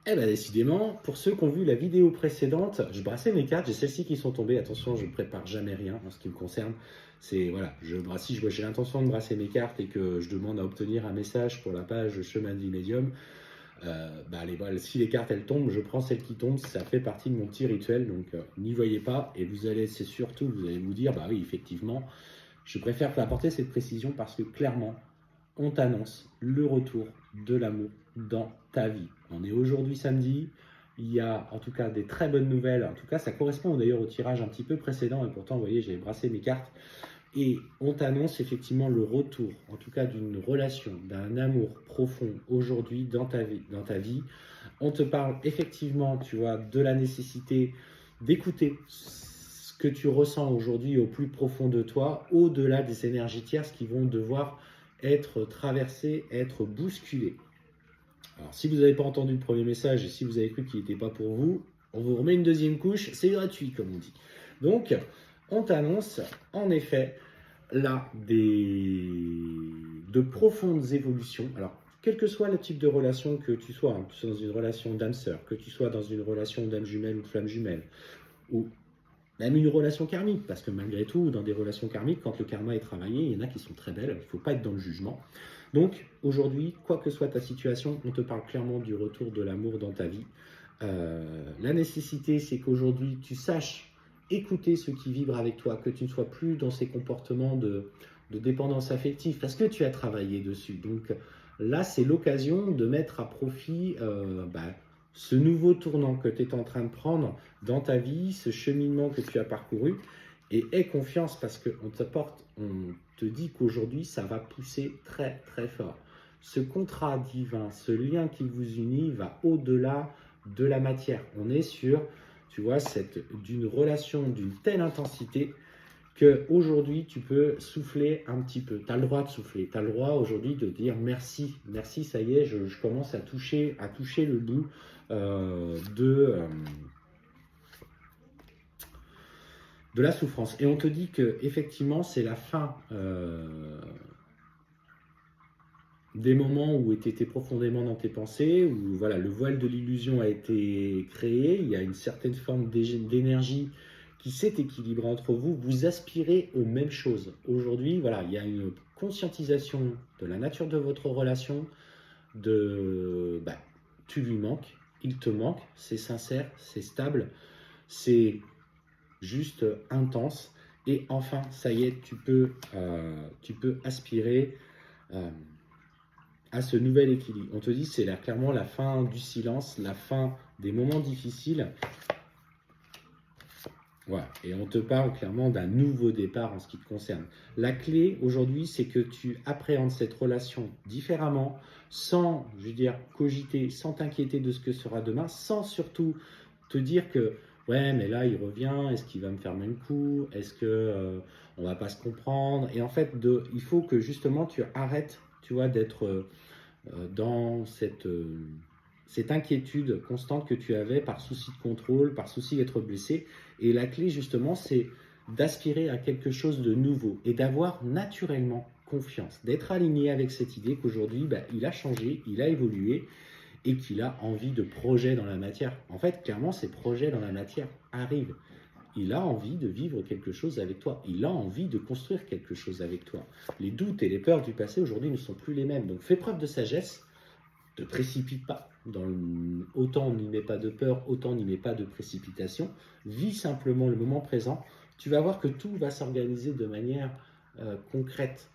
Eh ben décidément, pour ceux qui ont vu la vidéo précédente, je brassais mes cartes, j'ai celles-ci qui sont tombées. Attention, je ne prépare jamais rien en ce qui me concerne. C'est voilà, je brasse, si j'ai l'intention de brasser mes cartes et que je demande à obtenir un message pour la page Chemin de vie médium, voilà, si les cartes elles tombent, je prends celles qui tombent, ça fait partie de mon petit rituel, donc n'y voyez pas. Et vous allez, c'est surtout, vous allez vous dire, bah oui, effectivement, je préfère apporter cette précision parce que clairement, on t'annonce le retour de l'amour dans ta vie. On est aujourd'hui samedi, il y a en tout cas des très bonnes nouvelles, en tout cas ça correspond d'ailleurs au tirage un petit peu précédent, et pourtant vous voyez j'avais brassé mes cartes, et on t'annonce effectivement le retour, en tout cas d'une relation, d'un amour profond aujourd'hui dans ta vie. On te parle effectivement, tu vois, de la nécessité d'écouter ce que tu ressens aujourd'hui au plus profond de toi, au-delà des énergies tierces qui vont devoir être traversées, être bousculées. Alors, si vous n'avez pas entendu le premier message et si vous avez cru qu'il n'était pas pour vous, on vous remet une deuxième couche, c'est gratuit comme on dit. Donc, on t'annonce en effet là de profondes évolutions. Alors, quel que soit le type de relation que tu sois, hein, que tu sois dans une relation d'âme-sœur, que tu sois dans une relation d'âme jumelle ou de flamme jumelle, ou même une relation karmique, parce que malgré tout, dans des relations karmiques, quand le karma est travaillé, il y en a qui sont très belles, il ne faut pas être dans le jugement. Donc, aujourd'hui, quoi que soit ta situation, on te parle clairement du retour de l'amour dans ta vie. La nécessité, c'est qu'aujourd'hui, tu saches écouter ce qui vibre avec toi, que tu ne sois plus dans ces comportements de dépendance affective, parce que tu as travaillé dessus. Donc là, c'est l'occasion de mettre à profit ce nouveau tournant que tu es en train de prendre dans ta vie, ce cheminement que tu as parcouru. Et aie confiance parce qu'on te dit qu'aujourd'hui, ça va pousser très très fort. Ce contrat divin, ce lien qui vous unit va au-delà de la matière. On est sur, tu vois, d'une relation d'une telle intensité qu'aujourd'hui, tu peux souffler un petit peu. Tu as le droit de souffler. Tu as le droit aujourd'hui de dire merci. Merci, ça y est, je commence à toucher le bout de la souffrance. Et on te dit que effectivement, c'est la fin des moments où tu étais profondément dans tes pensées, où voilà, le voile de l'illusion a été créé, il y a une certaine forme d'énergie qui s'est équilibrée entre vous, vous aspirez aux mêmes choses. Aujourd'hui, voilà, il y a une conscientisation de la nature de votre relation, tu lui manques, il te manque, c'est sincère, c'est stable, c'est juste intense, et enfin, ça y est, tu peux aspirer à ce nouvel équilibre. On te dit c'est là clairement la fin du silence, la fin des moments difficiles. Voilà. Et on te parle clairement d'un nouveau départ en ce qui te concerne. La clé aujourd'hui, c'est que tu appréhendes cette relation différemment, sans, je veux dire, cogiter, sans t'inquiéter de ce que sera demain, sans surtout te dire que ouais, mais là il revient, est-ce qu'il va me faire le même coup, est-ce que on va pas se comprendre. Et en fait, il faut que justement tu arrêtes, tu vois, d'être dans cette inquiétude constante que tu avais par souci de contrôle, par souci d'être blessé. Et la clé, justement, c'est d'aspirer à quelque chose de nouveau et d'avoir naturellement confiance, d'être aligné avec cette idée qu'aujourd'hui, il a changé, il a évolué et qu'il a envie de projets dans la matière. En fait, clairement, ces projets dans la matière arrivent. Il a envie de vivre quelque chose avec toi. Il a envie de construire quelque chose avec toi. Les doutes et les peurs du passé aujourd'hui ne sont plus les mêmes. Donc fais preuve de sagesse, ne te précipite pas. Autant n'y met pas de peur, autant n'y met pas de précipitation. Vis simplement le moment présent. Tu vas voir que tout va s'organiser de manière concrète,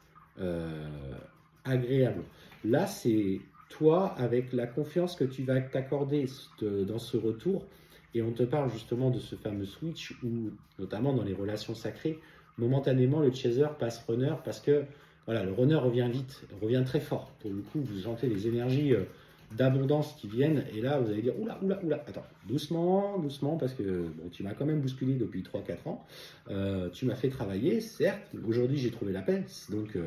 agréable. Là, c'est toi avec la confiance que tu vas t'accorder dans ce retour. Et on te parle justement de ce fameux switch où, notamment dans les relations sacrées, momentanément le chaser passe runner parce que voilà, le runner revient vite, revient très fort. Pour le coup, vous sentez les énergies d'abondance qui viennent et là vous allez dire oula, oula, oula, attends, doucement, doucement, parce que bon, tu m'as quand même bousculé depuis 3-4 ans. Tu m'as fait travailler, certes, aujourd'hui j'ai trouvé la paix, donc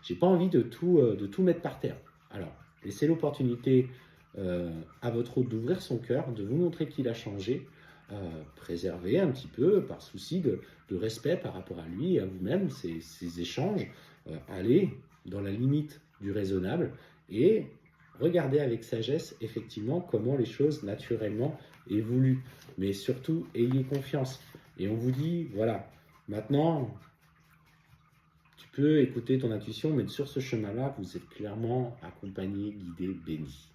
j'ai pas envie de tout mettre par terre. Alors, laissez l'opportunité à votre hôte d'ouvrir son cœur, de vous montrer qu'il a changé, préserver un petit peu par souci de respect par rapport à lui et à vous-même, ces échanges, aller dans la limite du raisonnable et regardez avec sagesse, effectivement, comment les choses naturellement évoluent. Mais surtout, ayez confiance. Et on vous dit, voilà, maintenant, tu peux écouter ton intuition, mais sur ce chemin-là, vous êtes clairement accompagné, guidé, béni.